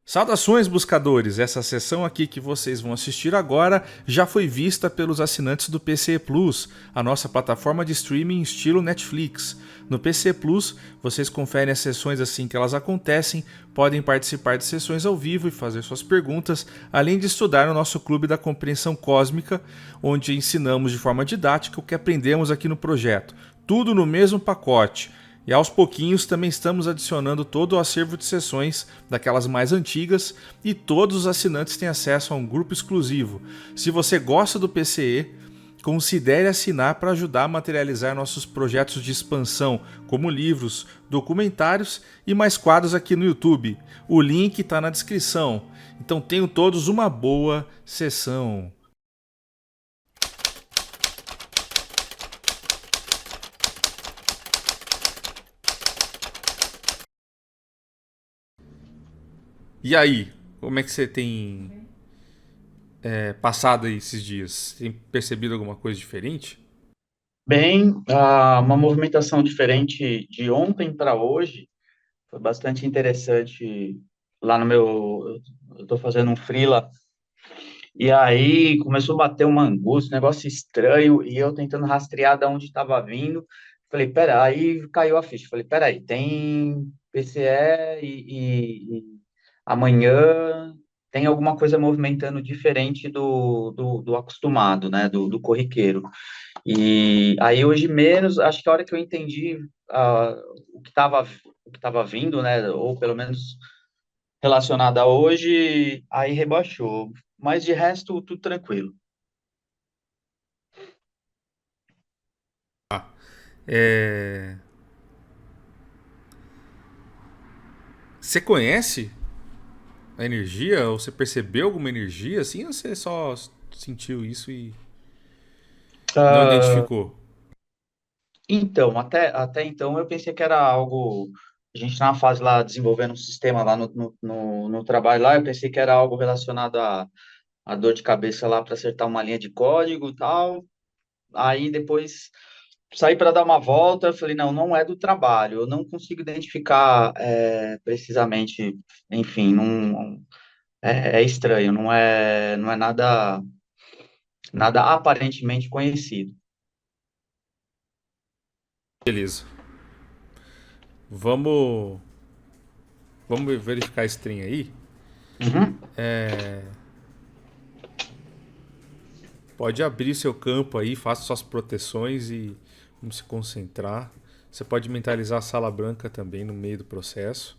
Saudações, buscadores! Essa sessão aqui que vocês vão assistir agora já foi vista pelos assinantes do PC Plus, a nossa plataforma de streaming estilo Netflix. No PC Plus, vocês conferem as sessões assim que elas acontecem, podem participar de sessões ao vivo e fazer suas perguntas, além de estudar no nosso Clube da Compreensão Cósmica, onde ensinamos de forma didática o que aprendemos aqui no projeto. Tudo no mesmo pacote. E aos pouquinhos também estamos adicionando todo o acervo de sessões daquelas mais antigas e todos os assinantes têm acesso a um grupo exclusivo. Se você gosta do PCE, considere assinar para ajudar a materializar nossos projetos de expansão, como livros, documentários e mais quadros aqui no YouTube. O link está na descrição. Então tenham todos uma boa sessão. E aí, como é que você tem passado aí esses dias? Tem percebido alguma coisa diferente? Bem, uma movimentação diferente de ontem para hoje foi bastante interessante lá no meu. Eu estou fazendo um freela, e aí começou a bater uma angústia, um negócio estranho, e eu tentando rastrear de onde estava vindo. Falei, pera, aí caiu a ficha. Falei, peraí, tem PCE e amanhã tem alguma coisa movimentando diferente do acostumado, né, do corriqueiro. E aí hoje menos, acho que a hora que eu entendi ah, o que estava vindo, né, ou pelo menos relacionado a hoje, aí rebaixou. Mas de resto, tudo tranquilo. É... Você conhece a energia? Ou você percebeu alguma energia assim? Ou você só sentiu isso e não Ah, identificou? então, até então eu pensei que era algo. A gente está na fase lá desenvolvendo um sistema lá no trabalho lá, eu pensei que era algo relacionado a dor de cabeça lá para acertar uma linha de código e tal. Aí depois saí para dar uma volta, eu falei, não, não é do trabalho, eu não consigo identificar precisamente, enfim, não, é estranho, não é nada aparentemente conhecido. Beleza. Vamos, vamos verificar esse trem aí. Uhum. Pode abrir seu campo aí, faça suas proteções e vamos se concentrar. Você pode mentalizar a sala branca também no meio do processo,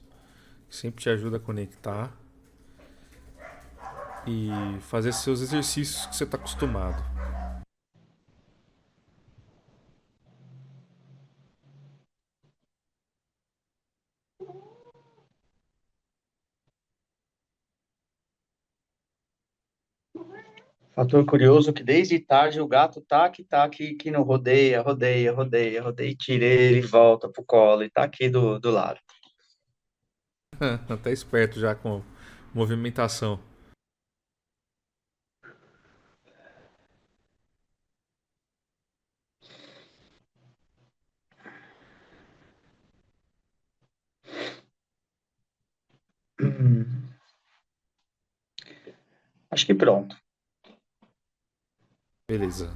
que sempre te ajuda a conectar e fazer seus exercícios que você está acostumado. Fator curioso que desde tarde o gato tá aqui, que não rodeia, rodeia, rodeia, rodeia, tira ele, volta pro colo e tá aqui do lado. Até esperto já com movimentação. Hum, acho que pronto. Beleza.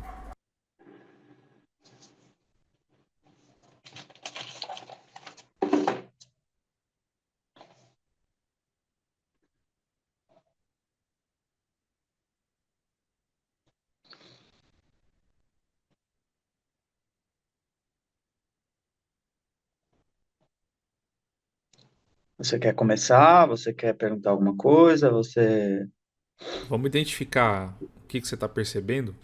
Você quer começar? Você quer perguntar alguma coisa? Você. Vamos identificar o que você está percebendo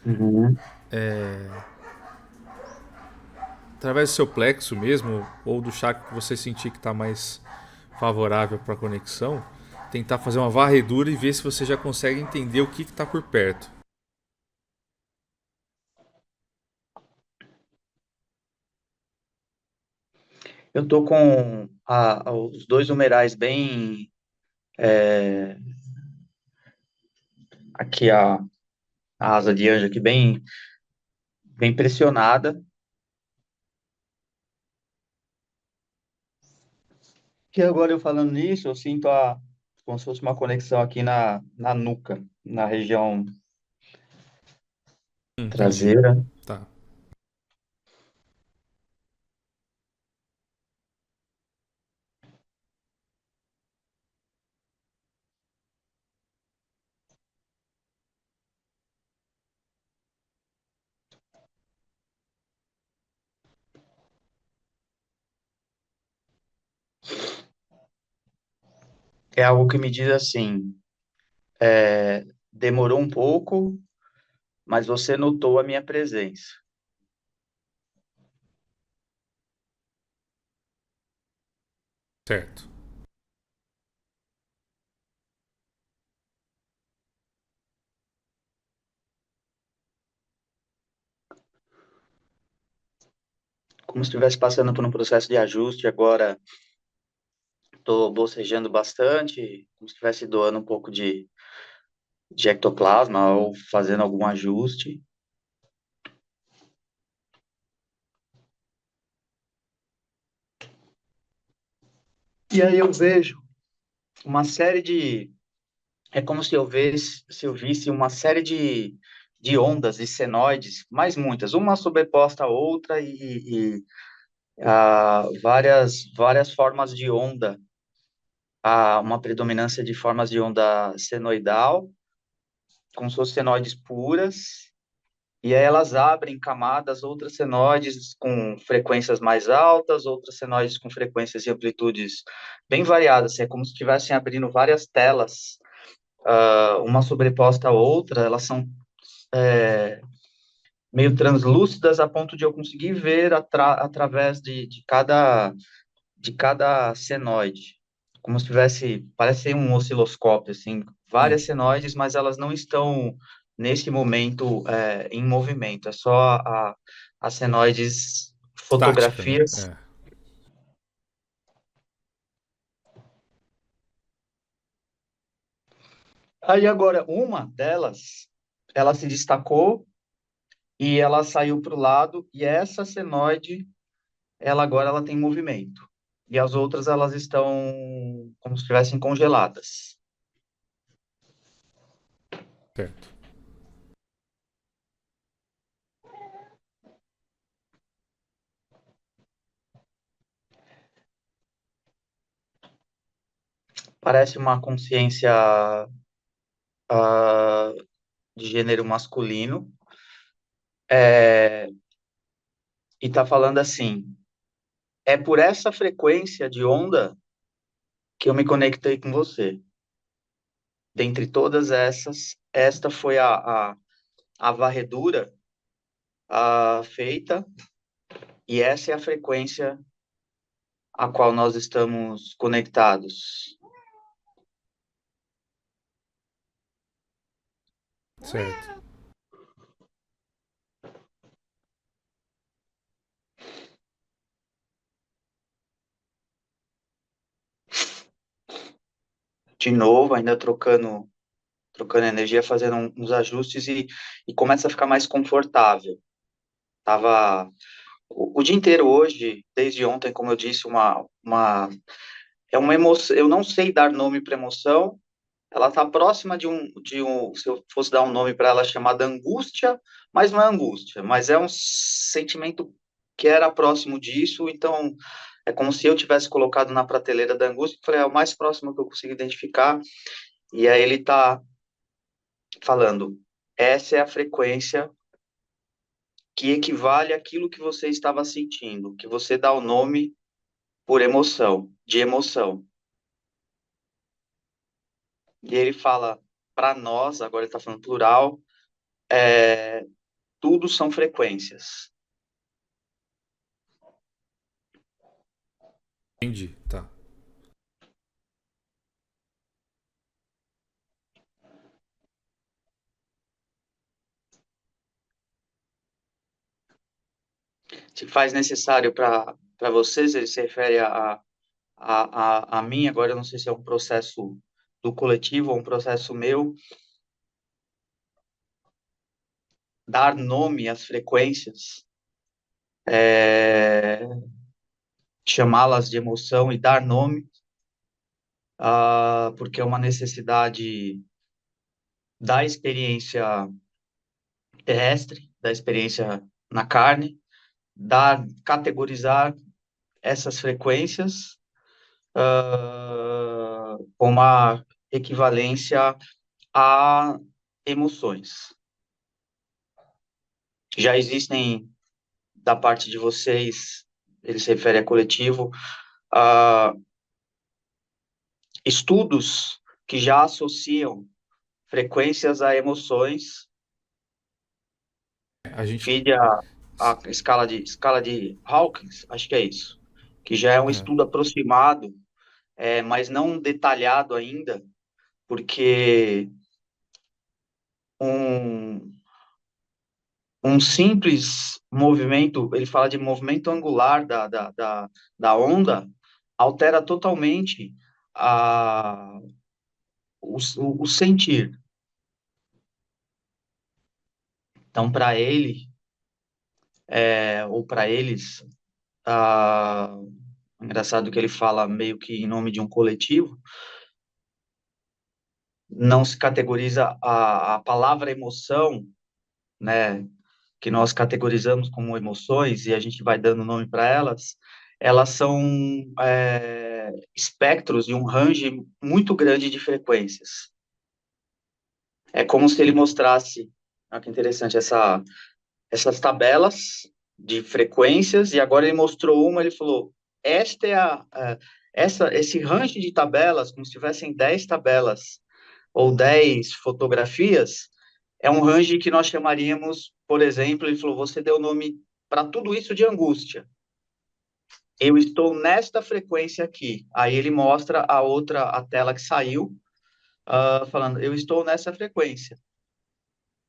Uhum. através do seu plexo mesmo, ou do chakra que você sentir que está mais favorável para a conexão. Tentar fazer uma varredura e ver se você já consegue entender o que está por perto. Eu tô com os dois numerais bem aqui a asa de anjo aqui bem pressionada. Que agora eu falando nisso, eu sinto como se fosse uma conexão aqui na nuca, na região Entendi. traseira. Tá. É algo que me diz assim, demorou um pouco, mas você notou a minha presença. Certo. Como se estivesse passando por um processo de ajuste, agora estou bocejando bastante, como se estivesse doando um pouco de ectoplasma ou fazendo algum ajuste. E aí eu vejo uma série de. É como se eu visse uma série de ondas e senoides, mais muitas, uma sobreposta à outra várias formas de onda. Há uma predominância de formas de onda senoidal, como se fossem senoides puras, e aí elas abrem camadas, outras senoides com frequências mais altas, outras senoides com frequências e amplitudes bem variadas. Assim, é como se estivessem abrindo várias telas, uma sobreposta à outra, elas são meio translúcidas a ponto de eu conseguir ver através de cada senoide. Como se tivesse, parece ser um osciloscópio, assim, Hum. várias senoides, mas elas não estão nesse momento em movimento, é só as senoides Estática, né? fotografias. É. Aí agora, uma delas, ela se destacou e ela saiu para o lado, e essa senoide, ela agora ela tem movimento. E as outras, elas estão como se estivessem congeladas. Certo. Parece uma consciência ah, de gênero masculino, e está falando assim: é por essa frequência de onda que eu me conectei com você. Dentre todas essas, esta foi a varredura feita, e essa é a frequência a qual nós estamos conectados. Certo. De novo, ainda trocando energia, fazendo uns ajustes e começa a ficar mais confortável. Tava o dia inteiro hoje, desde ontem, como eu disse, é uma emoção. Eu não sei dar nome para emoção. Ela está próxima se eu fosse dar um nome para ela, chamada angústia, mas não é angústia, mas é um sentimento que era próximo disso. Então, é como se eu tivesse colocado na prateleira da angústia, e falei, é o mais próximo que eu consigo identificar. E aí ele está falando, essa é a frequência que equivale àquilo que você estava sentindo, que você dá o nome por emoção, de emoção. E ele fala para nós, agora ele está falando plural, tudo são frequências. Entendi. Tá. Se faz necessário para vocês, ele se refere a mim, agora eu não sei se é um processo do coletivo ou um processo meu, dar nome às frequências, chamá-las de emoção e dar nome. porque é uma necessidade da experiência terrestre, da experiência na carne, da categorizar essas frequências com uma equivalência a emoções. Já existem, da parte de vocês, ele se refere a coletivo, uh, estudos que já associam frequências a emoções, A gente. feed a escala de Hawkins, acho que é isso, que já é um É, estudo aproximado, mas não detalhado ainda, porque um, um simples movimento, ele fala de movimento angular da onda, altera totalmente o sentir. Então, para ele, ou para eles, ah, engraçado que ele fala meio que em nome de um coletivo, não se categoriza a palavra emoção, né, que nós categorizamos como emoções e a gente vai dando nome para elas, elas são espectros de um range muito grande de frequências. É como se ele mostrasse, olha que interessante, essas tabelas de frequências, e agora ele mostrou uma, ele falou, esta é esse range de tabelas, como se tivessem 10 tabelas ou 10 fotografias, é um range que nós chamaríamos, por exemplo, ele falou, você deu o nome para tudo isso de angústia. Eu estou nesta frequência aqui. Aí ele mostra a tela que saiu, falando, eu estou nessa frequência.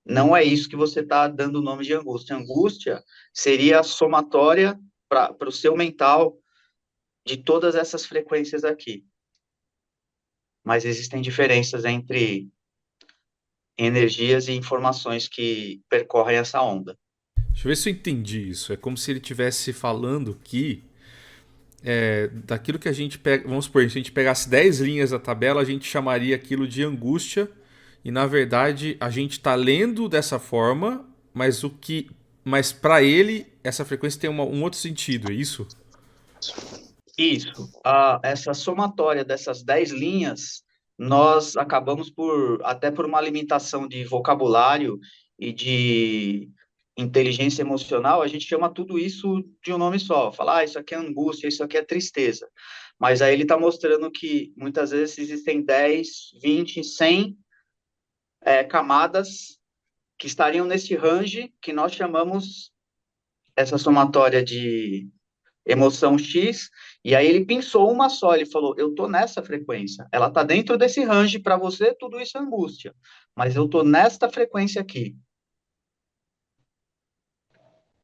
Não é isso que você está dando o nome de angústia. Angústia seria a somatória para o seu mental de todas essas frequências aqui. Mas existem diferenças entre energias e informações que percorrem essa onda. deixa eu ver se eu entendi isso. É como se ele estivesse falando que daquilo que a gente pega. Vamos supor, se a gente pegasse 10 linhas da tabela, a gente chamaria aquilo de angústia. E na verdade a gente está lendo dessa forma, mas o que. Mas para ele, essa frequência tem um outro sentido, é isso? Isso, essa somatória dessas 10 linhas, nós acabamos até por uma limitação de vocabulário e de inteligência emocional, a gente chama tudo isso de um nome só. Fala, isso aqui é angústia, isso aqui é tristeza. Mas aí ele está mostrando que muitas vezes existem 10, 20, 100 camadas que estariam nesse range que nós chamamos essa somatória de emoção X, e aí ele pensou uma só, ele falou, eu tô nessa frequência, ela tá dentro desse range, para você tudo isso é angústia, mas eu tô nesta frequência aqui.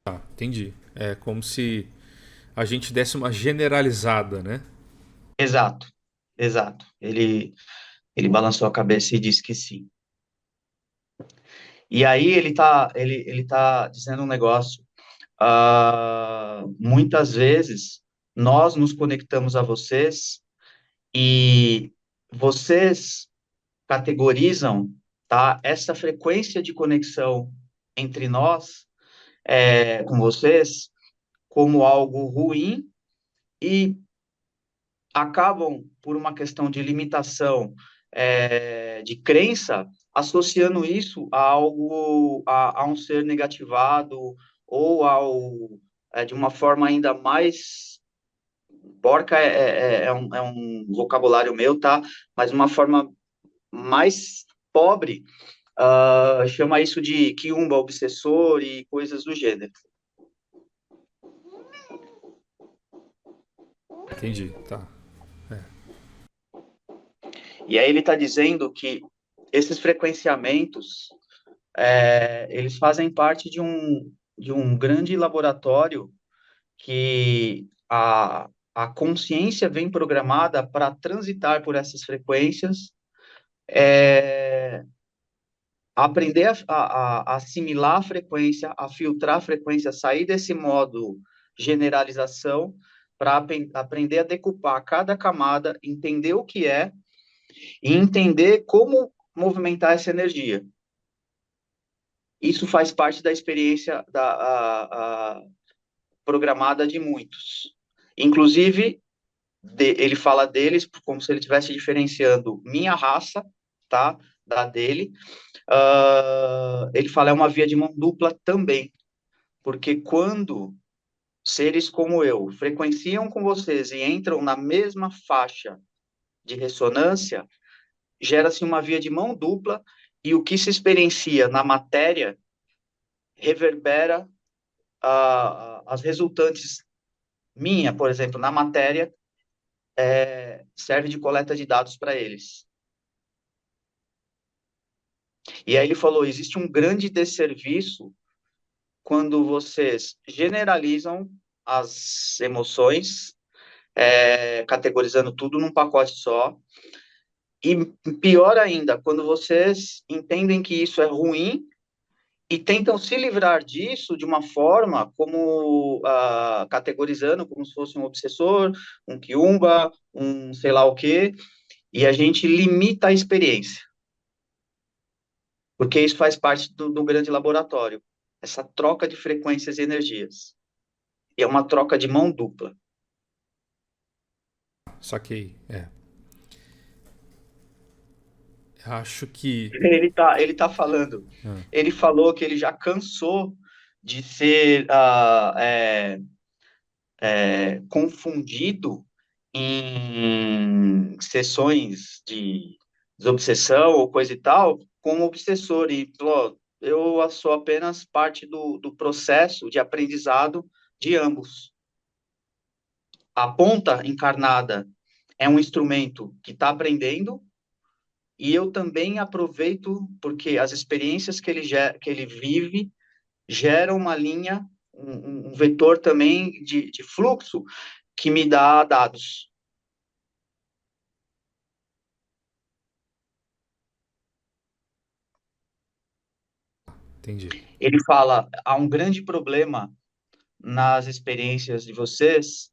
Tá, entendi. É como se a gente desse uma generalizada, né? Exato, exato. Ele balançou a cabeça e disse que sim. E aí ele tá dizendo um negócio, muitas vezes nós nos conectamos a vocês e vocês categorizam, tá, essa frequência de conexão entre nós, com vocês, como algo ruim e acabam, por uma questão de limitação, de crença, associando isso a algo, a um ser negativado ou de uma forma ainda mais porca é um vocabulário meu, tá? Mas uma forma mais pobre, chama isso de quiumba obsessor e coisas do gênero. Entendi, tá. E aí ele está dizendo que esses frequenciamentos, eles fazem parte de um grande laboratório que a consciência vem programada para transitar por essas frequências, aprender a assimilar a frequência, a filtrar a frequência, sair desse modo generalização para aprender a decupar cada camada, entender o que é e entender como movimentar essa energia. Isso faz parte da experiência a programada de muitos. Inclusive, ele fala deles como se ele estivesse diferenciando minha raça, tá, da dele. Ele fala é uma via de mão dupla também, porque quando seres como eu frequenciam com vocês e entram na mesma faixa de ressonância, gera-se uma via de mão dupla e o que se experiencia na matéria reverbera as resultantes minha, por exemplo, na matéria, serve de coleta de dados para eles. E aí ele falou, existe um grande desserviço quando vocês generalizam as emoções, categorizando tudo num pacote só, e pior ainda, quando vocês entendem que isso é ruim e tentam se livrar disso de uma forma como categorizando como se fosse um obsessor, um quiumba, um sei lá o quê, e a gente limita a experiência, porque isso faz parte do grande laboratório, essa troca de frequências e energias. E é uma troca de mão dupla. Saquei. Acho que. Ele tá falando, Ah, ele falou que ele já cansou de ser confundido em sessões de desobsessão ou coisa e tal, como obsessor. E falou, eu sou apenas parte do processo de aprendizado de ambos. A ponta encarnada é um instrumento que está aprendendo, e eu também aproveito, porque as experiências que ele vive geram uma linha, um vetor também de fluxo que me dá dados. entendi. Ele fala, há um grande problema nas experiências de vocês,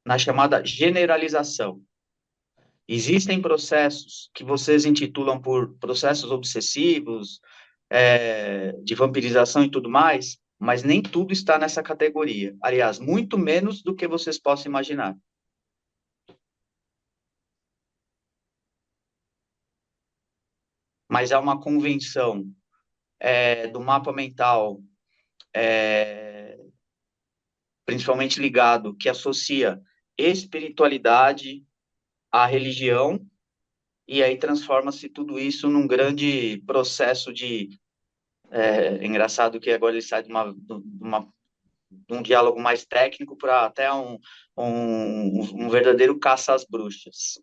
na chamada generalização. Existem processos que vocês intitulam por processos obsessivos, de vampirização e tudo mais, mas nem tudo está nessa categoria. Aliás, muito menos do que vocês possam imaginar. Mas há uma convenção do mapa mental, principalmente ligado, que associa espiritualidade à religião, e aí transforma-se tudo isso num grande processo de. Engraçado que agora ele sai de um diálogo mais técnico para até um verdadeiro caça às bruxas.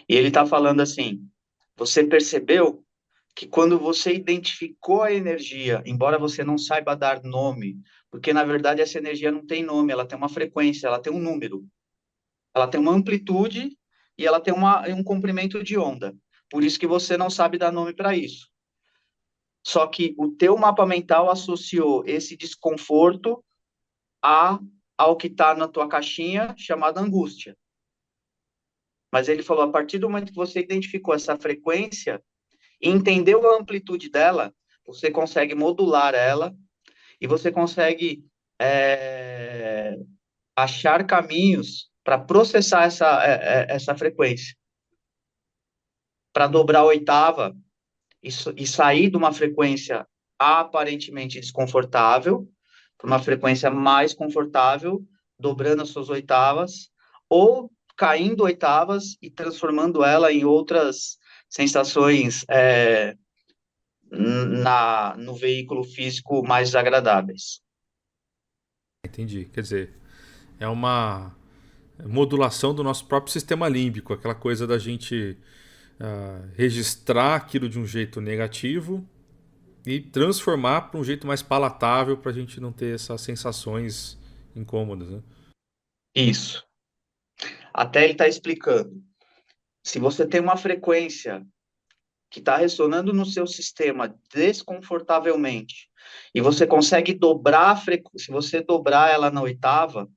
E ele está falando assim: você percebeu que quando você identificou a energia, embora você não saiba dar nome, porque na verdade essa energia não tem nome, ela tem uma frequência, ela tem um número, ela tem uma amplitude e ela tem um comprimento de onda. Por isso que você não sabe dar nome para isso. Só que o teu mapa mental associou esse desconforto ao que está na tua caixinha chamada angústia. Mas ele falou, a partir do momento que você identificou essa frequência e entendeu a amplitude dela, você consegue modular ela e você consegue achar caminhos para processar essa frequência. Para dobrar a oitava e sair de uma frequência aparentemente desconfortável para uma frequência mais confortável, dobrando as suas oitavas, ou caindo oitavas e transformando ela em outras sensações no veículo físico mais desagradáveis. Entendi. Quer dizer, é uma modulação do nosso próprio sistema límbico, aquela coisa da gente registrar aquilo de um jeito negativo e transformar para um jeito mais palatável para a gente não ter essas sensações incômodas, né? Isso. Até ele está explicando. Se você tem uma frequência que está ressonando no seu sistema desconfortavelmente, e você consegue dobrar a frequência, se você dobrar ela na oitava,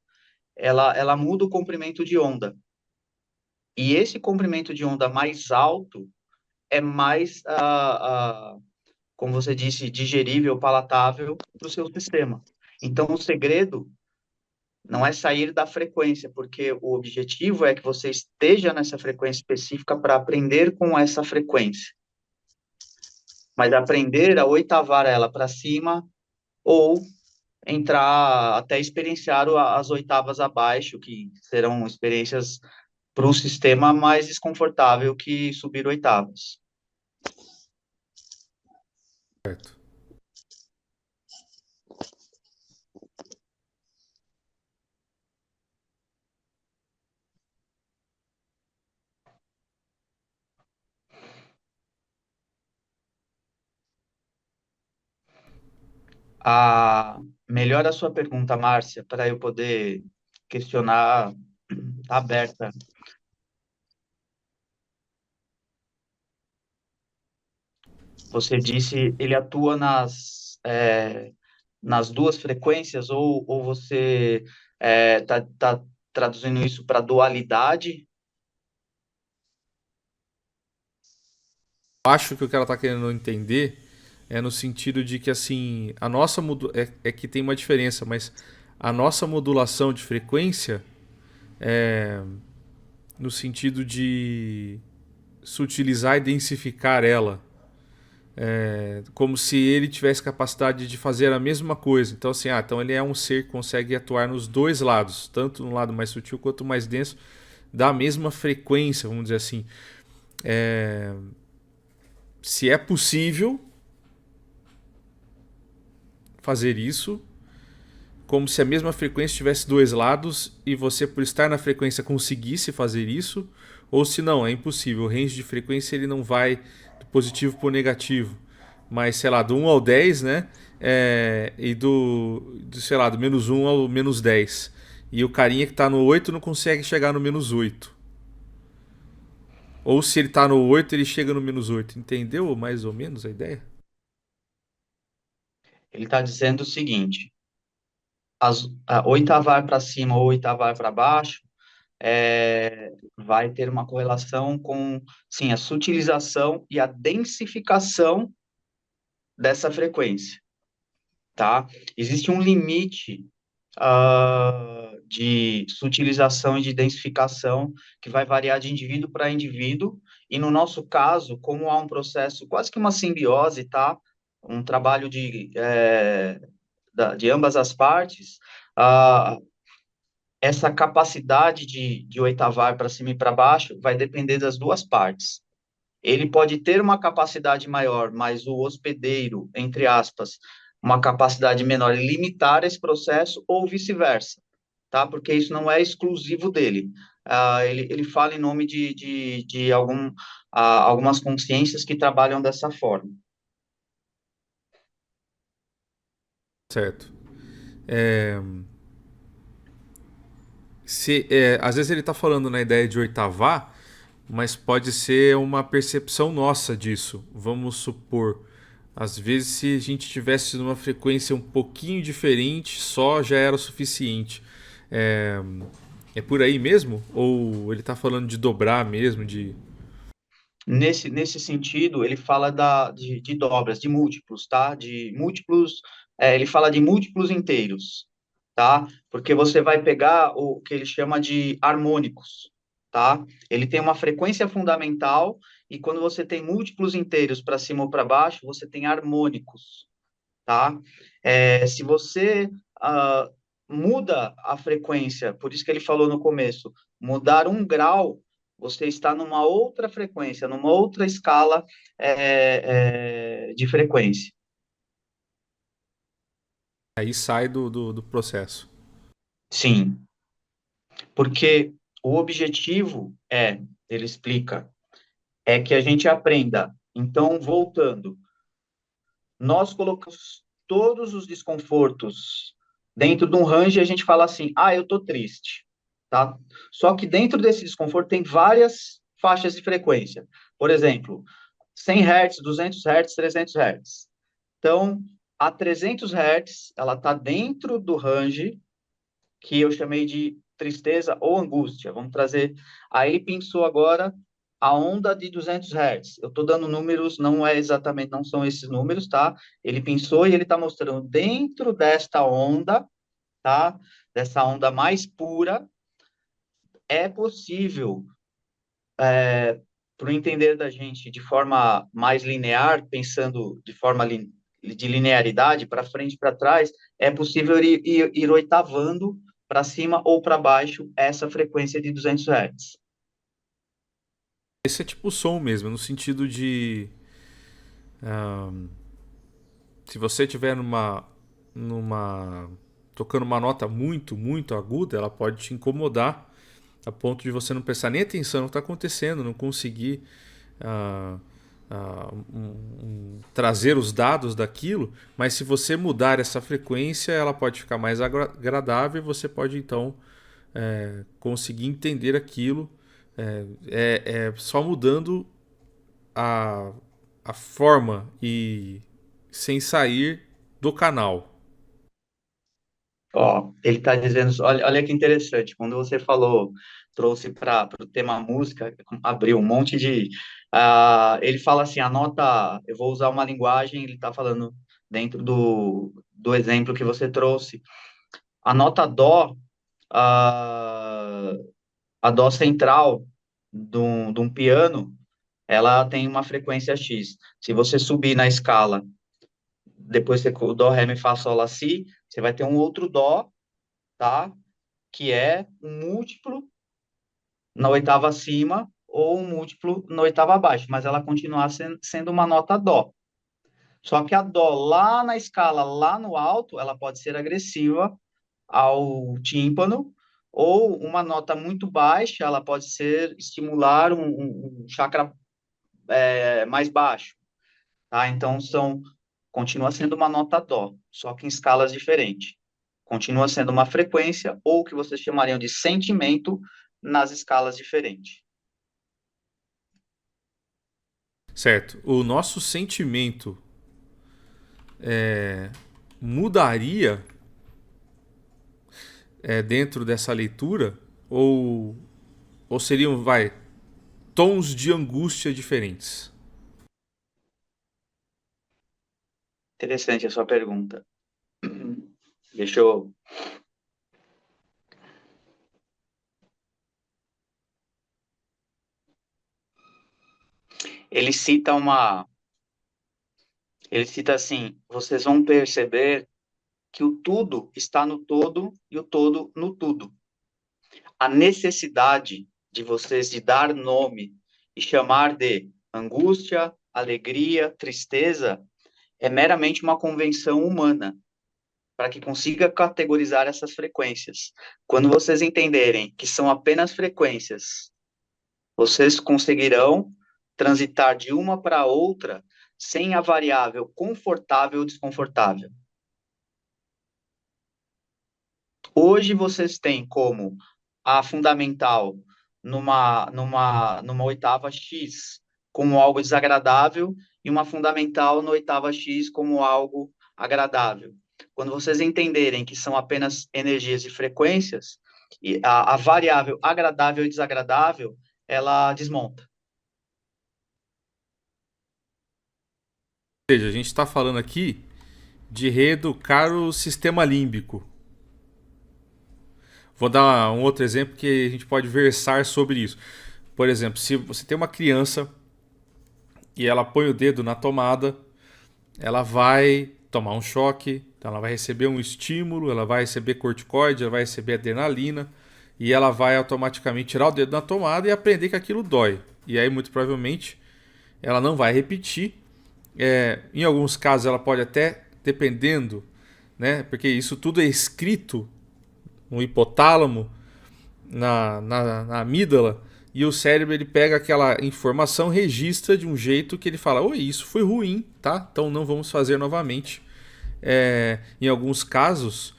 ela muda o comprimento de onda. E esse comprimento de onda mais alto é mais, como você disse, digerível, palatável para o seu sistema. Então, o segredo não é sair da frequência, porque o objetivo é que você esteja nessa frequência específica para aprender com essa frequência. Mas aprender a oitavar ela para cima ou entrar até experienciar as oitavas abaixo, que serão experiências para o sistema mais desconfortável que subir oitavas. Certo. Melhor a sua pergunta, Márcia, para eu poder questionar. Tá aberta. Você disse, ele atua nas duas frequências, ou você tá traduzindo isso para dualidade? Acho que o que ela tá querendo entender é no sentido de que assim, a nossa é que tem uma diferença, mas a nossa modulação de frequência é no sentido de sutilizar e densificar ela, como se ele tivesse capacidade de fazer a mesma coisa. Então assim, então ele é um ser que consegue atuar nos dois lados, tanto no lado mais sutil quanto mais denso, da mesma frequência, vamos dizer assim. É, se é possível fazer isso, como se a mesma frequência tivesse dois lados e você, por estar na frequência, conseguisse fazer isso, ou se não, é impossível. O range de frequência ele não vai do positivo para o negativo, mas sei lá, do 1 ao 10, né? E sei lá, do -1 ao -10. E o carinha que está no 8 não consegue chegar no -8. Ou se ele está no 8 ele chega no -8. Entendeu mais ou menos a ideia? Ele está dizendo o seguinte: a oitavar para cima ou oitavar para baixo vai ter uma correlação com, sim, a sutilização e a densificação dessa frequência, tá? Existe um limite de sutilização e de densificação que vai variar de indivíduo para indivíduo, e no nosso caso, como há um processo, quase que uma simbiose, tá? Um trabalho de ambas as partes, uh, essa capacidade de oitavar para cima e para baixo vai depender das duas partes. Ele pode ter uma capacidade maior, mas o hospedeiro, entre aspas, uma capacidade menor, limitar esse processo ou vice-versa, tá? Porque isso não é exclusivo dele. Ele fala em nome de algumas consciências que trabalham dessa forma. Certo. É, às vezes ele está falando na ideia de oitavar, mas pode ser uma percepção nossa disso. Vamos supor, às vezes se a gente tivesse numa frequência um pouquinho diferente, só já era o suficiente. É, é por aí mesmo? Ou ele está falando de dobrar mesmo, de... Nesse sentido, ele fala de dobras, de múltiplos, tá? De múltiplos, ele fala de múltiplos inteiros, tá? Porque você vai pegar o que ele chama de harmônicos, tá? Ele tem uma frequência fundamental e quando você tem múltiplos inteiros para cima ou para baixo, você tem harmônicos, tá? Se você muda a frequência, por isso que ele falou no começo, mudar 1 grau, você está numa outra frequência, numa outra escala de frequência. Aí sai do processo. Sim, porque o objetivo ele explica, é que a gente aprenda. Então, voltando, nós colocamos todos os desconfortos dentro de um range e a gente fala assim, eu tô triste, tá? Só que dentro desse desconforto tem faixas de frequência. Por exemplo, 100 Hz, 200 Hz, 300 Hz. Então, a 300 Hz, ela está dentro do range que eu chamei de tristeza ou angústia. Vamos trazer. Aí ele pensou agora a onda de 200 Hz. Eu estou dando números, não é exatamente, não são esses números, tá? Ele pensou e ele está mostrando dentro desta onda, tá? Dessa onda mais pura, é possível, para o entender da gente de forma mais linear, pensando de forma de linearidade, para frente e para trás, é possível ir oitavando para cima ou para baixo essa frequência de 200 Hz. Esse é tipo som mesmo, no sentido de se você tiver numa tocando uma nota muito aguda, ela pode te incomodar a ponto de você não prestar nem atenção no que está acontecendo, não conseguir ah, trazer os dados daquilo, mas se você mudar essa frequência, ela pode ficar mais agradável e você pode então conseguir entender aquilo. É só mudando a, a forma e sem sair do canal. Ó, ele está dizendo, olha que interessante, quando você falou, trouxe para o tema música, abriu um monte de. Ele fala assim, a nota, eu vou usar uma linguagem, ele está falando dentro do exemplo que você trouxe, a nota Dó, ah, a Dó central de um piano, ela tem uma frequência X. Se você subir na escala, depois você o Dó, Ré, Mi, Fá, Sol, Lá, Si, você vai ter um outro Dó, tá? Que é um múltiplo na oitava acima ou um múltiplo na oitava abaixo, mas ela continua sendo uma nota Dó. Só que a Dó lá na escala, lá no alto, ela pode ser agressiva ao tímpano, ou uma nota muito baixa, ela pode ser estimular um chakra mais baixo, tá? Então continua sendo uma nota Dó, só que em escalas diferentes. Continua sendo uma frequência, ou o que vocês chamariam de sentimento, nas escalas diferentes. Certo. O nosso sentimento mudaria dentro dessa leitura? Ou seriam, tons de angústia diferentes? Interessante a sua pergunta. Deixa eu. Ele cita uma. Ele cita assim: vocês vão perceber que o tudo está no todo e o todo no tudo. A necessidade de vocês de dar nome e chamar de angústia, alegria, tristeza é meramente uma convenção humana para que consiga categorizar essas frequências. Quando vocês entenderem que são apenas frequências, vocês conseguirão transitar de uma para outra sem a variável confortável ou desconfortável. Hoje vocês têm como a fundamental numa oitava X como algo desagradável e uma fundamental na oitava X como algo agradável. Quando vocês entenderem que são apenas energias e frequências, e a variável agradável e desagradável, ela desmonta. Ou seja, a gente está falando aqui de reeducar o sistema límbico. Vou dar um outro exemplo que a gente pode versar sobre isso. Por exemplo, se você tem uma criança e ela põe o dedo na tomada, ela vai tomar um choque, então ela vai receber um estímulo, ela vai receber corticoide, ela vai receber adrenalina e ela vai automaticamente tirar o dedo da tomada e aprender que aquilo dói. E aí, muito provavelmente, ela não vai repetir. Em alguns casos, ela pode até, dependendo, né, porque isso tudo é escrito no hipotálamo, na amígdala, e o cérebro ele pega aquela informação, registra de um jeito que ele fala: oi, isso foi ruim, tá? Então não vamos fazer novamente. Em alguns casos,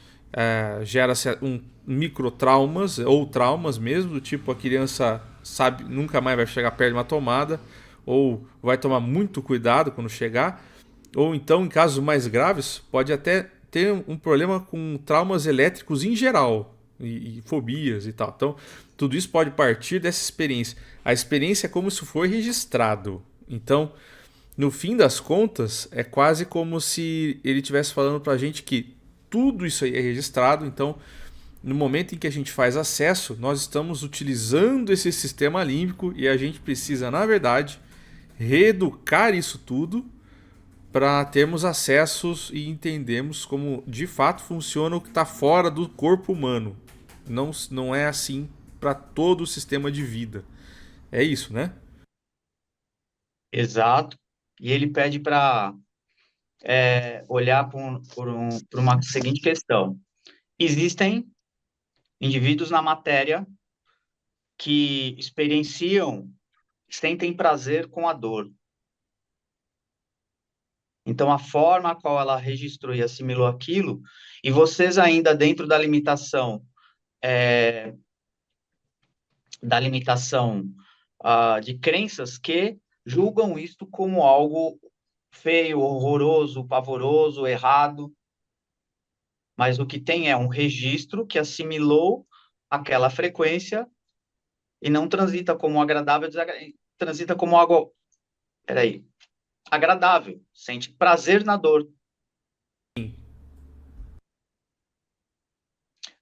gera-se microtraumas ou traumas mesmo, do tipo a criança sabe, nunca mais vai chegar perto de uma tomada, ou vai tomar muito cuidado quando chegar, ou então, em casos mais graves, pode até ter um problema com traumas elétricos em geral, e fobias e tal. Então, tudo isso pode partir dessa experiência. A experiência é como se for registrado. Então, no fim das contas, é quase como se ele estivesse falando pra gente que tudo isso aí é registrado. Então, no momento em que a gente faz acesso, nós estamos utilizando esse sistema límbico e a gente precisa, na verdade, reeducar isso tudo para termos acessos e entendermos como de fato funciona o que está fora do corpo humano. Não é assim para todo o sistema de vida. É isso, né? Exato. E ele pede para olhar por uma seguinte questão. Existem indivíduos na matéria que experienciam, sentem prazer com a dor. Então, a forma a qual ela registrou e assimilou aquilo, e vocês ainda dentro da limitação de crenças que julgam isto como algo feio, horroroso, pavoroso, errado, mas o que tem é um registro que assimilou aquela frequência e não transita como agradável, transita como algo, peraí, agradável, sente prazer na dor.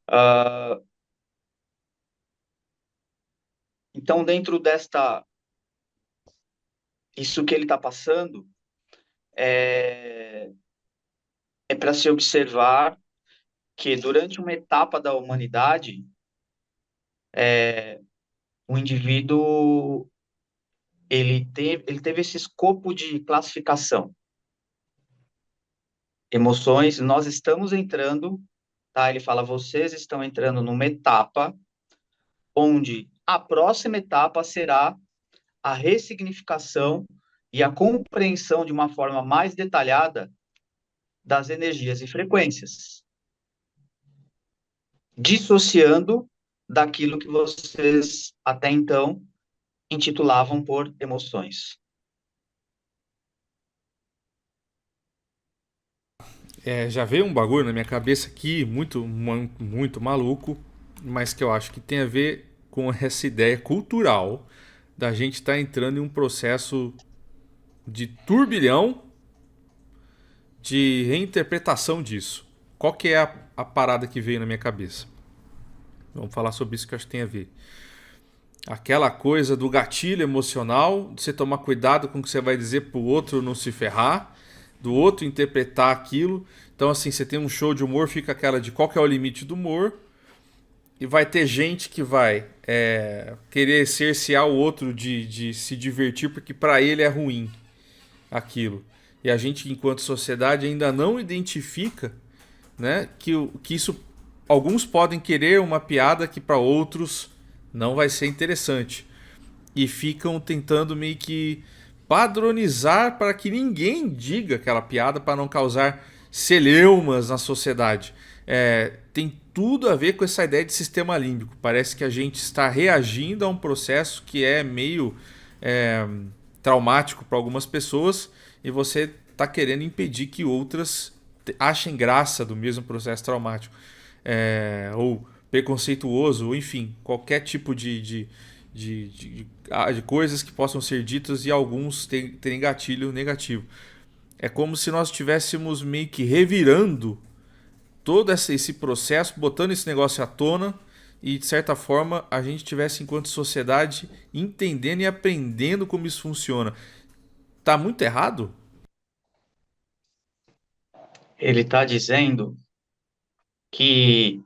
Uh, então, dentro isso que ele está passando é para se observar que durante uma etapa da humanidade, o indivíduo ele teve esse escopo de classificação. Emoções, nós estamos entrando, tá? Ele fala, vocês estão entrando numa etapa onde a próxima etapa será a ressignificação e a compreensão de uma forma mais detalhada das energias e frequências, dissociando daquilo que vocês até então intitulavam por emoções. Já veio um bagulho na minha cabeça aqui, muito maluco, mas que eu acho que tem a ver com essa ideia cultural da gente estar entrando em um processo de turbilhão de reinterpretação disso. Qual que é a parada que veio na minha cabeça? Vamos falar sobre isso que eu acho que tem a ver. Aquela coisa do gatilho emocional, de você tomar cuidado com o que você vai dizer pro outro não se ferrar, do outro interpretar aquilo. Então, assim, você tem um show de humor, fica aquela de qual que é o limite do humor. E vai ter gente que vai querer cercear o outro de se divertir porque para ele é ruim aquilo. E a gente, enquanto sociedade, ainda não identifica, né, que isso. Alguns podem querer uma piada que para outros não vai ser interessante. E ficam tentando meio que padronizar para que ninguém diga aquela piada para não causar celeumas na sociedade. Tem tudo a ver com essa ideia de sistema límbico. Parece que a gente está reagindo a um processo que é meio é, traumático para algumas pessoas e você está querendo impedir que outras achem graça do mesmo processo traumático. Ou preconceituoso, ou enfim, qualquer tipo de coisas que possam ser ditas e alguns terem gatilho negativo. É como se nós estivéssemos meio que revirando todo esse processo, botando esse negócio à tona e, de certa forma, a gente tivesse, enquanto sociedade, entendendo e aprendendo como isso funciona. Tá muito errado? Ele está dizendo que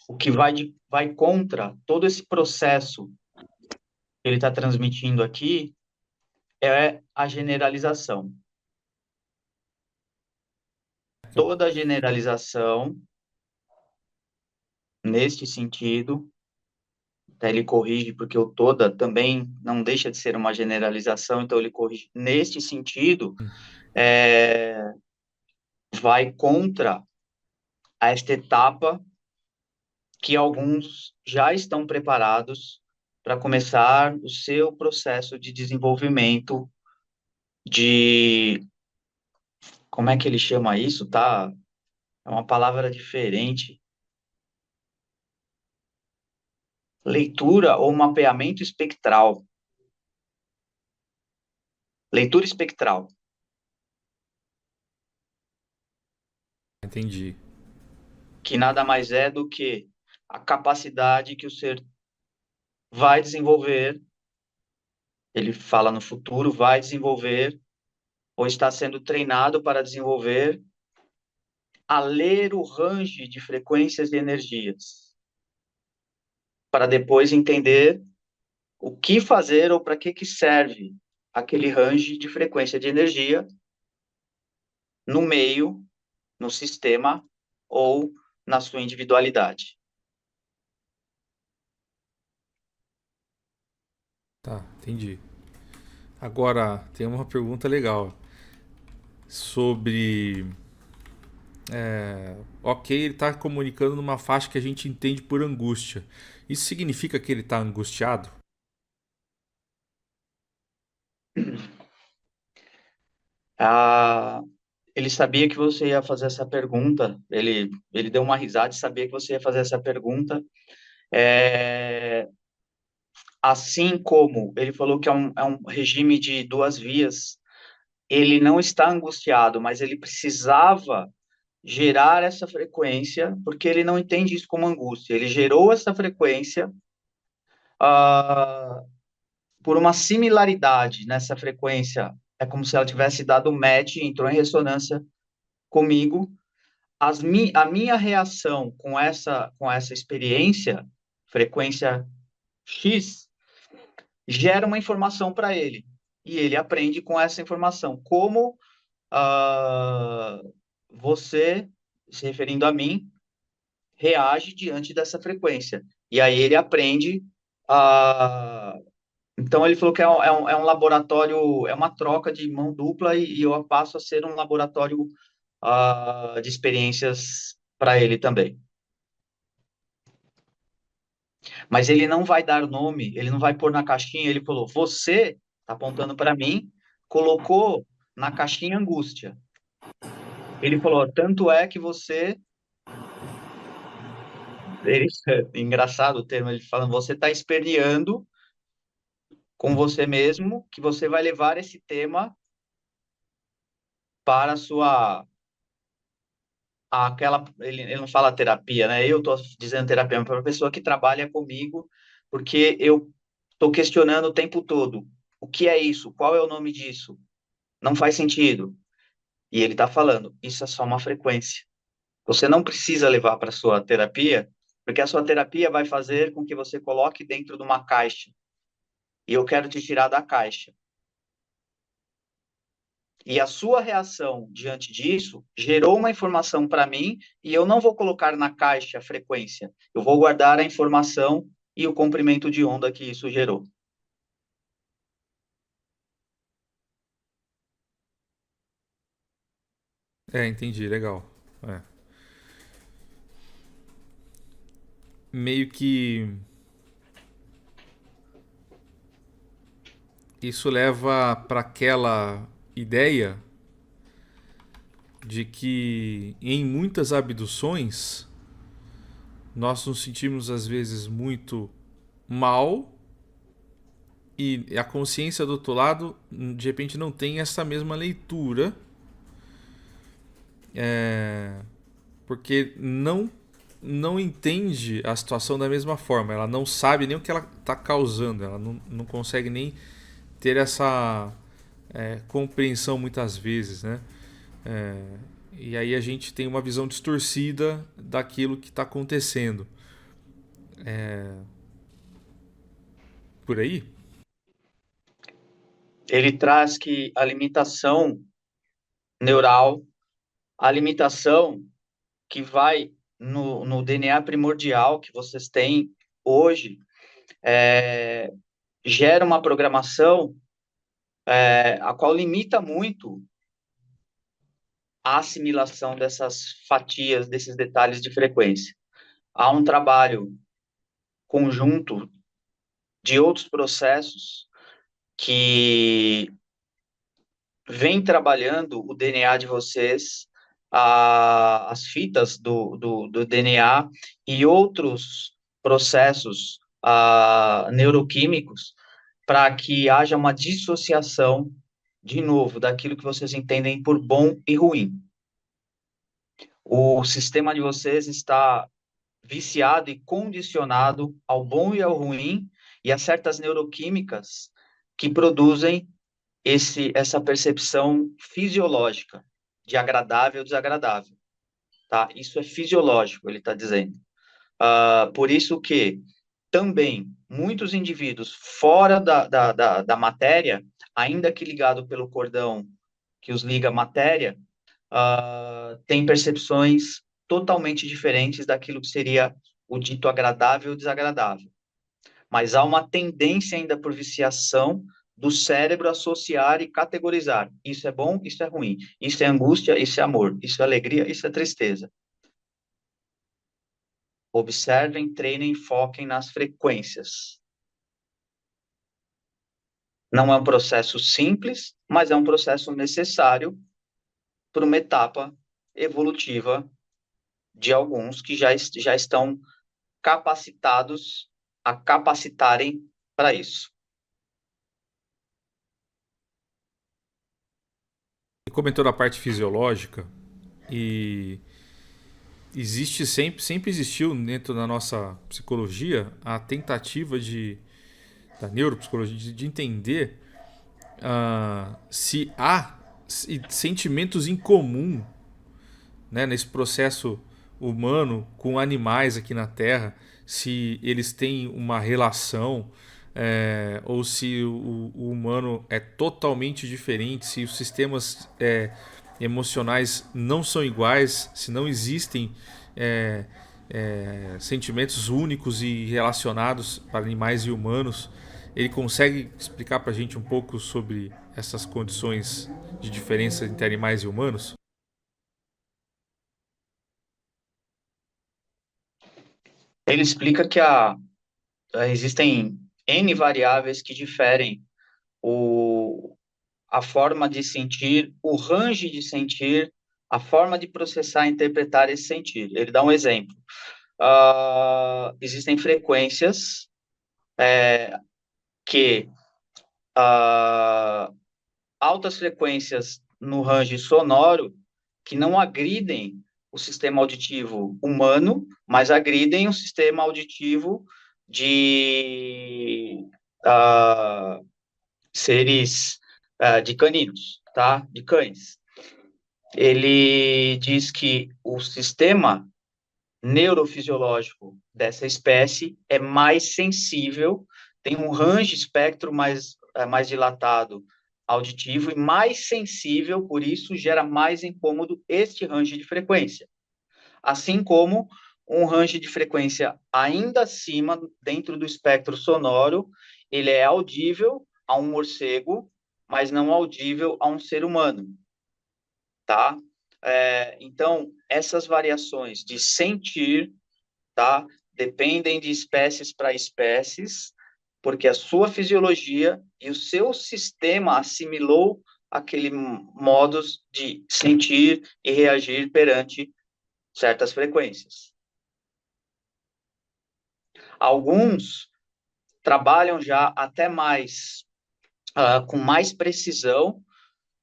o que vai contra todo esse processo que ele está transmitindo aqui é a generalização. Toda generalização, neste sentido, até ele corrige, porque o toda também não deixa de ser uma generalização, então ele corrige. Neste sentido, vai contra esta etapa que alguns já estão preparados para começar o seu processo de desenvolvimento de, como é que ele chama isso, tá? É uma palavra diferente. Leitura ou mapeamento espectral. Leitura espectral, Entendi. que nada mais é do que a capacidade que o ser vai desenvolver, ele fala no futuro, vai desenvolver ou está sendo treinado para desenvolver a ler o range de frequências de energias, para depois entender o que fazer ou para que serve aquele range de frequência de energia no meio, no sistema ou na sua individualidade. Tá, entendi. Agora, tem uma pergunta legal sobre. Ok, ele está comunicando numa faixa que a gente entende por angústia. Isso significa que ele está angustiado? Ah, ele sabia que você ia fazer essa pergunta, ele deu uma risada e sabia que você ia fazer essa pergunta. É, assim como ele falou que é um regime de duas vias, ele não está angustiado, mas ele precisava gerar essa frequência, porque ele não entende isso como angústia. Ele gerou essa frequência ah, por uma similaridade nessa frequência. É como se ela tivesse dado match, entrou em ressonância comigo. A minha reação com essa experiência, frequência X, gera uma informação para ele. E ele aprende com essa informação. Como ah, você, se referindo a mim, reage diante dessa frequência. E aí ele aprende a. Então ele falou que é um laboratório, é uma troca de mão dupla e eu passo a ser um laboratório de experiências para ele também. Mas ele não vai dar nome, ele não vai pôr na caixinha, ele falou, você, tá apontando para mim, colocou na caixinha angústia. Ele falou, tanto é que você, ele, engraçado o termo, ele falando, você está esperneando com você mesmo, que você vai levar esse tema para a sua aquela ele não fala terapia, né? Eu estou dizendo terapia para a pessoa que trabalha comigo, porque eu estou questionando o tempo todo. O que é isso? Qual é o nome disso? Não faz sentido. E ele está falando, isso é só uma frequência. Você não precisa levar para a sua terapia, porque a sua terapia vai fazer com que você coloque dentro de uma caixa. E eu quero te tirar da caixa. E a sua reação diante disso gerou uma informação para mim e eu não vou colocar na caixa a frequência. Eu vou guardar a informação e o comprimento de onda que isso gerou. É, entendi, legal. É. Meio que isso leva para aquela ideia de que em muitas abduções nós nos sentimos às vezes muito mal e a consciência do outro lado de repente não tem essa mesma leitura, porque não entende a situação da mesma forma, ela não sabe nem o que ela está causando, ela não consegue nem ter essa compreensão muitas vezes, né? É, e aí a gente tem uma visão distorcida daquilo que está acontecendo. Por aí? Ele traz que a limitação neural, a limitação que vai no DNA primordial que vocês têm hoje, é, gera uma programação a qual limita muito a assimilação dessas fatias, desses detalhes de frequência. há um trabalho conjunto de outros processos que vem trabalhando o DNA de vocês, as fitas do DNA e outros processos neuroquímicos para que haja uma dissociação, de novo, daquilo que vocês entendem por bom e ruim. O sistema de vocês está viciado e condicionado ao bom e ao ruim e a certas neuroquímicas que produzem essa percepção fisiológica de agradável ou desagradável, tá? Isso é fisiológico, ele está dizendo. Por isso que também muitos indivíduos fora da matéria, ainda que ligado pelo cordão que os liga à matéria, têm percepções totalmente diferentes daquilo que seria o dito agradável ou desagradável. Mas há uma tendência ainda por viciação do cérebro associar e categorizar. Isso é bom, isso é ruim. Isso é angústia, isso é amor. Isso é alegria, isso é tristeza. Observem, treinem, foquem nas frequências. Não é um processo simples, mas é um processo necessário para uma etapa evolutiva de alguns que já estão capacitados a capacitarem para isso. Você comentou da parte fisiológica e sempre existiu dentro da nossa psicologia a tentativa da neuropsicologia de entender se há sentimentos em comum, né, nesse processo humano com animais aqui na Terra, se eles têm uma relação, ou se o humano é totalmente diferente, se os sistemas emocionais não são iguais, se não existem é, sentimentos únicos e relacionados para animais e humanos. Ele consegue explicar para a gente um pouco sobre essas condições de diferença entre animais e humanos? Ele explica que existem N variáveis que diferem a forma de sentir, o range de sentir, a forma de processar e interpretar esse sentir. Ele dá um exemplo. Existem frequências que altas frequências no range sonoro que não agridem o sistema auditivo humano, mas agridem o sistema auditivo de seres de caninos, tá? De cães. Ele diz que o sistema neurofisiológico dessa espécie é mais sensível, tem um range espectro mais dilatado auditivo e mais sensível, por isso gera mais incômodo este range de frequência. Assim como um range de frequência ainda acima, dentro do espectro sonoro, ele é audível a um morcego, mas não audível a um ser humano, tá? Então, essas variações de sentir, tá? Dependem de espécies para espécies, porque a sua fisiologia e o seu sistema assimilou aquele modos de sentir e reagir perante certas frequências. Alguns trabalham já até mais, com mais precisão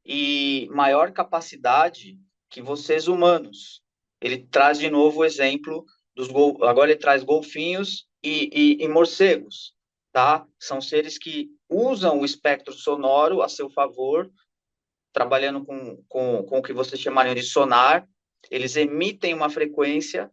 e maior capacidade que vocês humanos. Ele traz de novo o exemplo agora ele traz golfinhos e morcegos, tá? São seres que usam o espectro sonoro a seu favor, trabalhando com o que vocês chamariam de sonar. Eles emitem uma frequência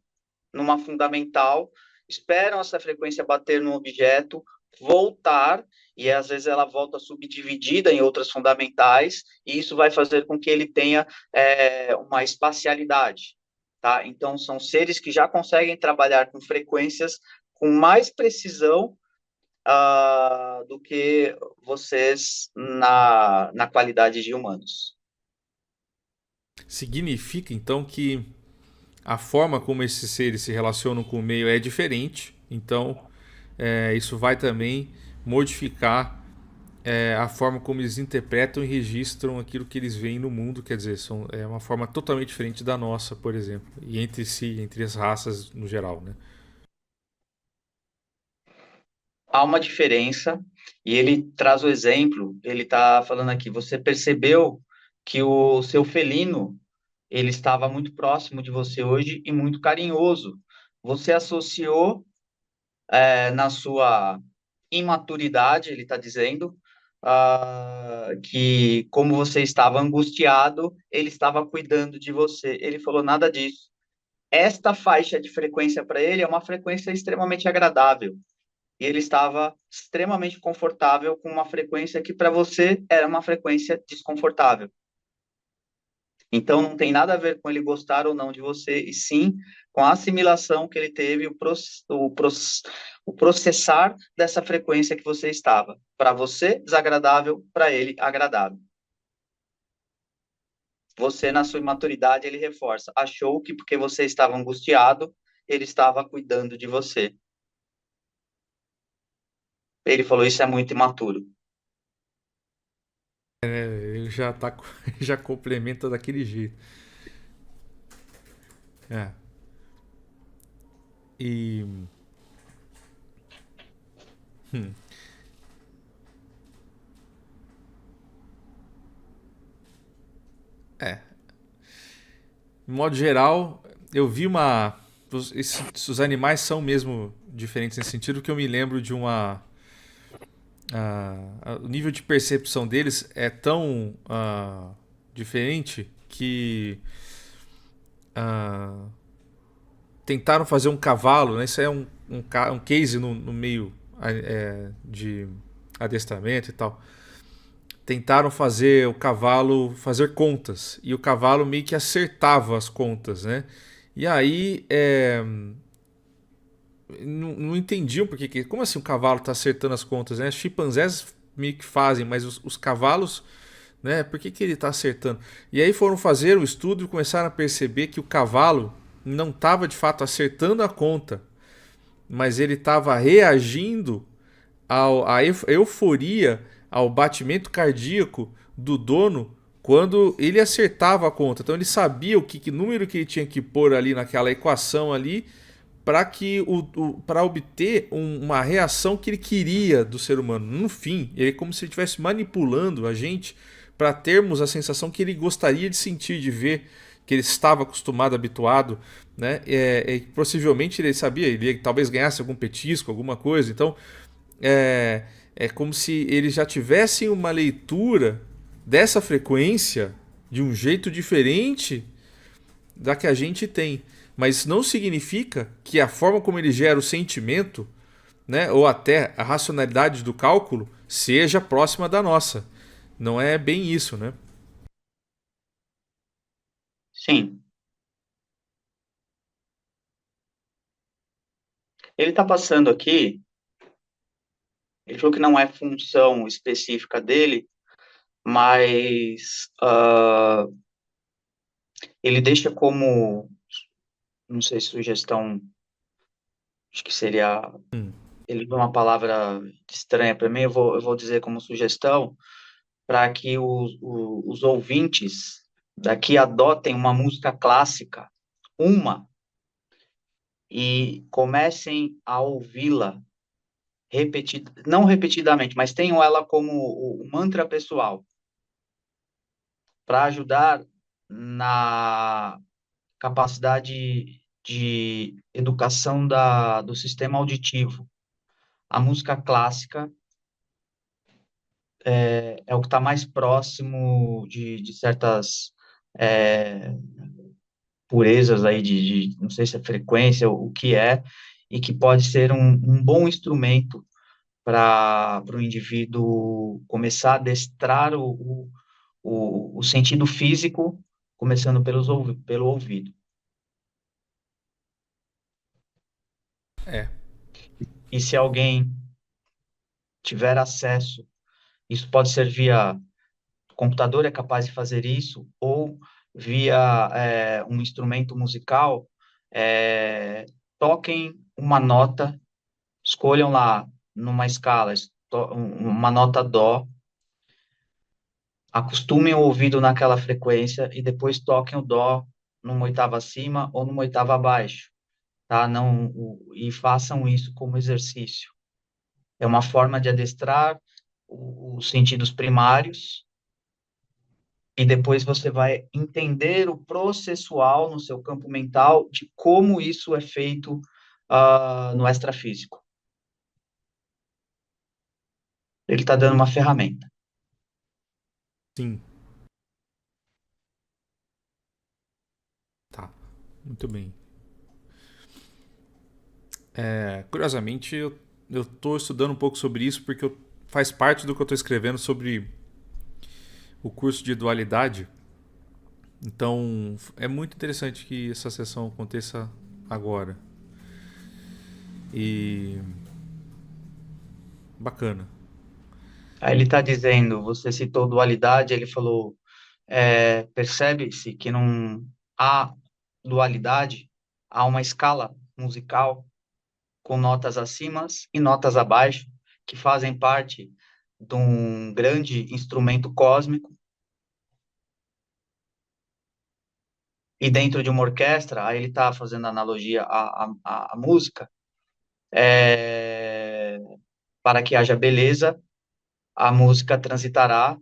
numa fundamental, esperam essa frequência bater no objeto, voltar, e às vezes ela volta subdividida em outras fundamentais, e isso vai fazer com que ele tenha uma espacialidade. Tá? Então, são seres que já conseguem trabalhar com frequências com mais precisão do que vocês na qualidade de humanos. Significa então que a forma como esses seres se relacionam com o meio é diferente, então isso vai também modificar a forma como eles interpretam e registram aquilo que eles veem no mundo, quer dizer, é uma forma totalmente diferente da nossa, por exemplo, e entre si, entre as raças no geral, né? Há uma diferença, e ele traz o exemplo, ele está falando aqui, você percebeu que o seu felino, ele estava muito próximo de você hoje e muito carinhoso. Você associou, na sua imaturidade, ele está dizendo, que como você estava angustiado, ele estava cuidando de você. Ele falou nada disso. Esta faixa de frequência para ele é uma frequência extremamente agradável. E ele estava extremamente confortável com uma frequência que para você era uma frequência desconfortável. Então não tem nada a ver com ele gostar ou não de você, e sim com a assimilação que ele teve, o processar dessa frequência que você estava. Para você, desagradável, para ele, agradável. Você, na sua imaturidade, ele reforça. Achou que porque você estava angustiado, ele estava cuidando de você. Ele falou, isso é muito imaturo. Ele já tá, já complementa daquele jeito. É. E é, de modo geral, eu vi uma. Os animais são mesmo diferentes nesse sentido que eu me lembro de uma. O nível de percepção deles é tão diferente que ah, tentaram fazer um cavalo, né? Isso é um case no meio de adestramento e tal. Tentaram fazer o cavalo fazer contas e o cavalo meio que acertava as contas, né? E aí não entendiam porque como assim o cavalo está acertando as contas, né? Os chimpanzés meio que fazem, mas os cavalos, né? Por que ele está acertando? E aí foram fazer o estudo e começaram a perceber que o cavalo não estava de fato acertando a conta, mas ele estava reagindo à euforia, ao batimento cardíaco do dono quando ele acertava a conta. Então ele sabia que número que ele tinha que pôr ali naquela equação ali para que para obter uma reação que ele queria do ser humano. No fim, ele é como se ele estivesse manipulando a gente para termos a sensação que ele gostaria de sentir, de ver, que ele estava acostumado, habituado, né? Possivelmente ele sabia, ele talvez ganhasse algum petisco, alguma coisa. Então é como se ele já tivesse uma leitura dessa frequência de um jeito diferente da que a gente tem. Mas não significa que a forma como ele gera o sentimento, né, ou até a racionalidade do cálculo, seja próxima da nossa. Não é bem isso, né? Sim. Ele está passando aqui, ele falou que não é função específica dele, mas ele deixa como, não sei, sugestão, acho que seria, ele deu uma palavra estranha para mim, eu vou dizer como sugestão, para que os ouvintes daqui adotem uma música clássica, uma, e comecem a ouvi-la não repetidamente, mas tenham ela como o mantra pessoal, para ajudar na capacidade de educação do sistema auditivo. A música clássica é o que está mais próximo de certas é, purezas aí não sei se é frequência, o que é, e que pode ser um bom instrumento para o indivíduo começar a adestrar o sentido físico, começando pelo ouvido. É. E se alguém tiver acesso, isso pode ser via computador, é capaz de fazer isso, ou via um instrumento musical, É, toquem uma nota, escolham lá numa escala uma nota dó, acostumem o ouvido naquela frequência e depois toquem o dó numa oitava acima ou numa oitava abaixo, tá? Não, e façam isso como exercício. É uma forma de adestrar os sentidos primários e depois você vai entender o processual no seu campo mental de como isso é feito no extrafísico. Ele está dando uma ferramenta. Sim, tá. Muito bem. Curiosamente, eu tô estudando um pouco sobre isso porque faz parte do que eu estou escrevendo sobre o curso de dualidade. Então, é muito interessante que essa sessão aconteça agora. E bacana. Aí ele está dizendo, você citou dualidade, ele falou, percebe-se que não há dualidade, há uma escala musical com notas acima e notas abaixo, que fazem parte de um grande instrumento cósmico. E dentro de uma orquestra, aí ele está fazendo analogia à música, é, para que haja beleza, a música transitará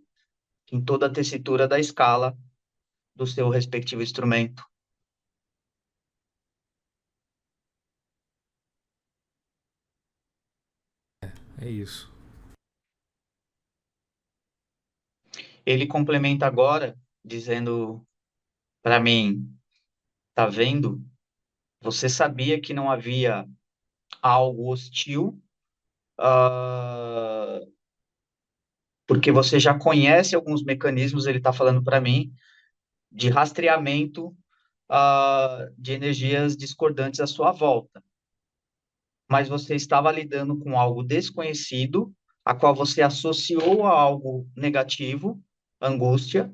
em toda a tessitura da escala do seu respectivo instrumento. É isso. Ele complementa agora, dizendo para mim, tá vendo? Você sabia que não havia algo hostil, ah, porque você já conhece alguns mecanismos, ele está falando para mim, de rastreamento, de energias discordantes à sua volta. Mas você estava lidando com algo desconhecido, a qual você associou a algo negativo, angústia,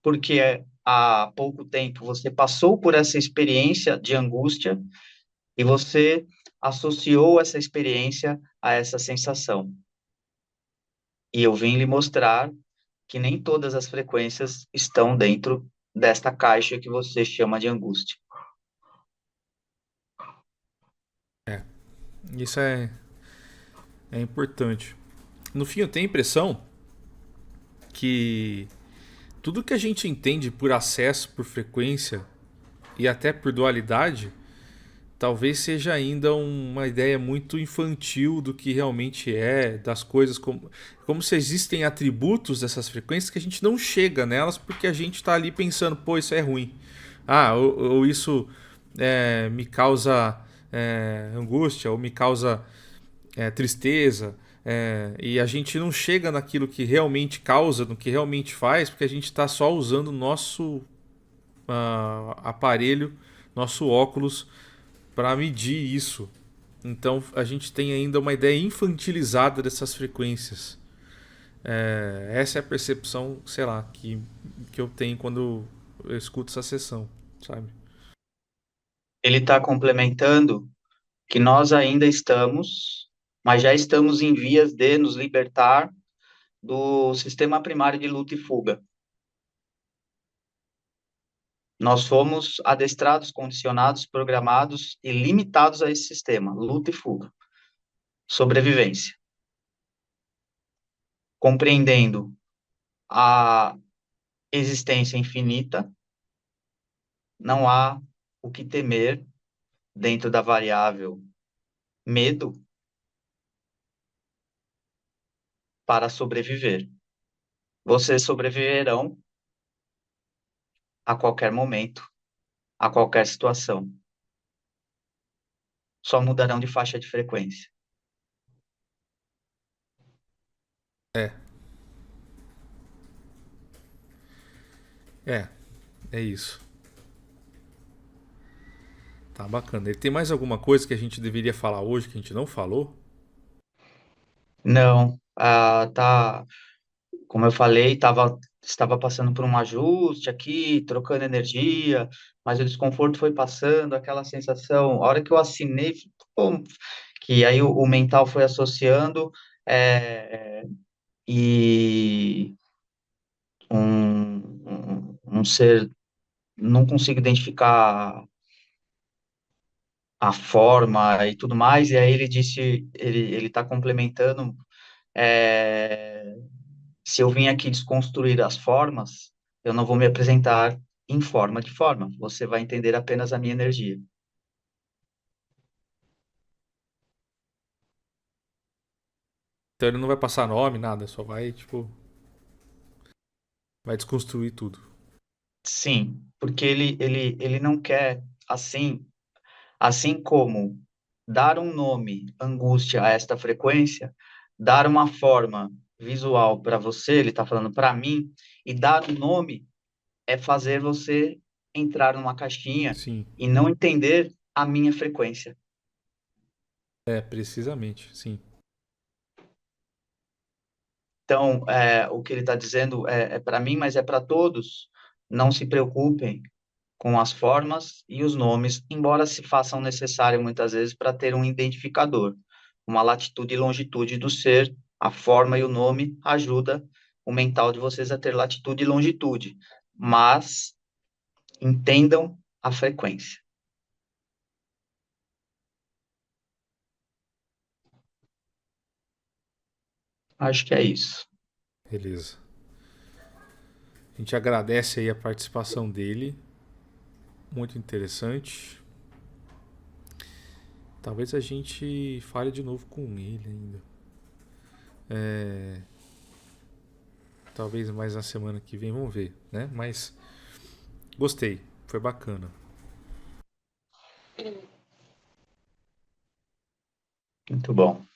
porque há pouco tempo você passou por essa experiência de angústia e você associou essa experiência a essa sensação. E eu vim lhe mostrar que nem todas as frequências estão dentro desta caixa que você chama de angústia. Isso é importante. No fim, eu tenho a impressão que tudo que a gente entende por acesso, por frequência e até por dualidade, talvez seja ainda uma ideia muito infantil do que realmente é, das coisas, como se existem atributos dessas frequências que a gente não chega nelas porque a gente está ali pensando, pô, isso é ruim. Ou isso me causa angústia, ou me causa tristeza. E a gente não chega naquilo que realmente causa, no que realmente faz, porque a gente está só usando o nosso aparelho, nosso óculos, para medir isso. Então a gente tem ainda uma ideia infantilizada dessas frequências. Essa é a percepção, sei lá, que eu tenho quando eu escuto essa sessão, sabe? Ele está complementando que nós ainda estamos, mas já estamos em vias de nos libertar do sistema primário de luta e fuga. Nós fomos adestrados, condicionados, programados e limitados a esse sistema, luta e fuga, sobrevivência. Compreendendo a existência infinita, não há o que temer dentro da variável medo para sobreviver. Vocês sobreviverão a qualquer momento, a qualquer situação. Só mudarão de faixa de frequência. É, é, é isso. Tá bacana. E tem mais alguma coisa que a gente deveria falar hoje que a gente não falou? Não, tá, como eu falei, estava estava passando por um ajuste aqui, trocando energia, mas o desconforto foi passando, aquela sensação. A hora que eu assinei, pô, que aí o mental foi associando, é, e um ser, não consigo identificar a forma e tudo mais, e aí ele disse, ele está complementando, é, se eu vim aqui desconstruir as formas, eu não vou me apresentar em forma de forma, você vai entender apenas a minha energia. Então ele não vai passar nome, nada, só vai, tipo, vai desconstruir tudo. Sim, porque ele não quer, assim como dar um nome, angústia, a esta frequência, dar uma forma visual para você, ele está falando para mim, e dar um nome é fazer você entrar numa caixinha Sim, e não entender a minha frequência. é, precisamente, sim. Então, o que ele está dizendo é para mim, mas é para todos. Não se preocupem com as formas e os nomes, embora se façam necessário muitas vezes para ter um identificador, uma latitude e longitude do ser. A forma e o nome ajuda o mental de vocês a ter latitude e longitude, mas entendam a frequência. Acho que é isso. Beleza. A gente agradece aí a participação dele. Muito interessante. Talvez a gente fale de novo com ele ainda. É, talvez mais na semana que vem, vamos ver, né? Mas gostei, foi bacana. Muito bom.